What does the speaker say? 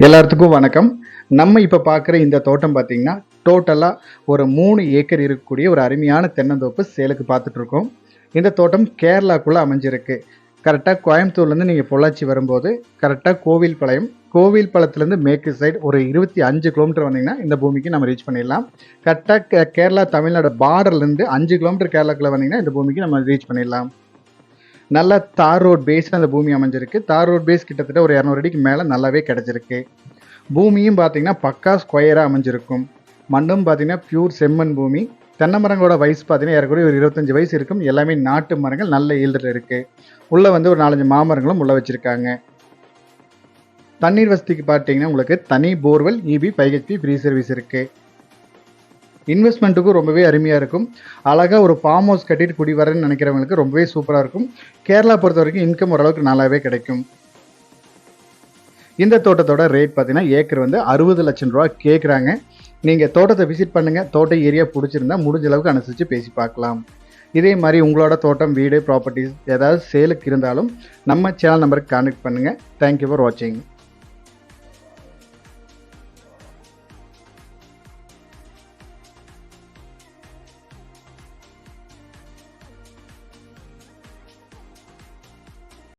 எல்லாத்துக்கும் வணக்கம். நம்ம இப்போ பார்க்குற இந்த தோட்டம் பார்த்தீங்கன்னா, டோட்டலா ஒரு 3 ஏக்கர் இருக்கக்கூடிய ஒரு அருமையான தென்னந்தோப்பு சேலுக்கு பார்த்துட்ருக்கோம். இந்த தோட்டம் கேரளாக்குள்ள அமைஞ்சிருக்கு. கரெக்ட்டா கோயம்புத்தூர்லேருந்து நீங்க பொள்ளாச்சி வரும்போது, கரெக்ட்டா கோவில்பாளையம், கோவில்பாளையத்துலேருந்து மேற்கு சைடு ஒரு 25 கிலோமீட்டர் வந்தீங்கன்னா, இந்த பூமிக்கு நம்ம ரீச் பண்ணிடலாம். கரெக்ட்டா கேரளா, தமிழ்நாடு பார்டர்லேருந்து 5 கிலோமீட்டர் கேரளாக்குள்ள வந்தீங்கன்னா, இந்த பூமிக்கு நம்ம ரீச் பண்ணிடலாம். நல்ல தார் ரோட் பேஸ்ல அந்த பூமி அமைஞ்சிருக்கு. தார் ரோட் பேஸ் கிட்டத்தட்ட ஒரு 200 அடிக்கு மேலே நல்லாவே கிடைச்சிருக்கு. பூமியும் பார்த்தீங்கன்னா பக்கா ஸ்கொயராக அமைஞ்சிருக்கும். மண்ணும் பார்த்தீங்கன்னா பியூர் செம்மண் பூமி. தென்னை மரங்களோட வயசு பார்த்தீங்கன்னா ஏறக்குறைய ஒரு 25 வயசு இருக்கும். எல்லாமே நாட்டு மரங்கள், நல்ல ஈல்டில் இருக்குது. உள்ளே வந்து ஒரு 4-5 மாமரங்களும் உள்ளே வச்சுருக்காங்க. தண்ணீர் வசதிக்கு பார்த்தீங்கன்னா உங்களுக்கு தனி borewell, EB 5 HP free service இருக்குது. இன்வெஸ்ட்மெண்ட்டுக்கும் ரொம்பவே அருமையாக இருக்கும். அழகாக ஒரு ஃபார்ம் ஹவுஸ் கட்டிட்டு குடி வரேன்னு நினைக்கிறவங்களுக்கு ரொம்பவே சூப்பராக இருக்கும். கேரளா பொறுத்த வரைக்கும் இன்கம் ஓரளவுக்கு நல்லாவே கிடைக்கும். இந்த தோட்டத்தோட ரேட் பார்த்தீங்கன்னா ஏக்கர் வந்து 60 லட்சம் ரூபா கேட்குறாங்க. நீங்கள் தோட்டத்தை விசிட் பண்ணுங்கள். தோட்ட ஏரியா பிடிச்சிருந்தா முடிஞ்ச அளவுக்கு அனுசரித்து பேசி பார்க்கலாம். இதே மாதிரி உங்களோட தோட்டம், வீடு, ப்ராப்பர்ட்டிஸ் ஏதாவது சேலுக்கு இருந்தாலும் நம்ம சேனல் நம்பருக்கு கான்டெக்ட் பண்ணுங்கள். தேங்க்யூ ஃபார் வாட்சிங்.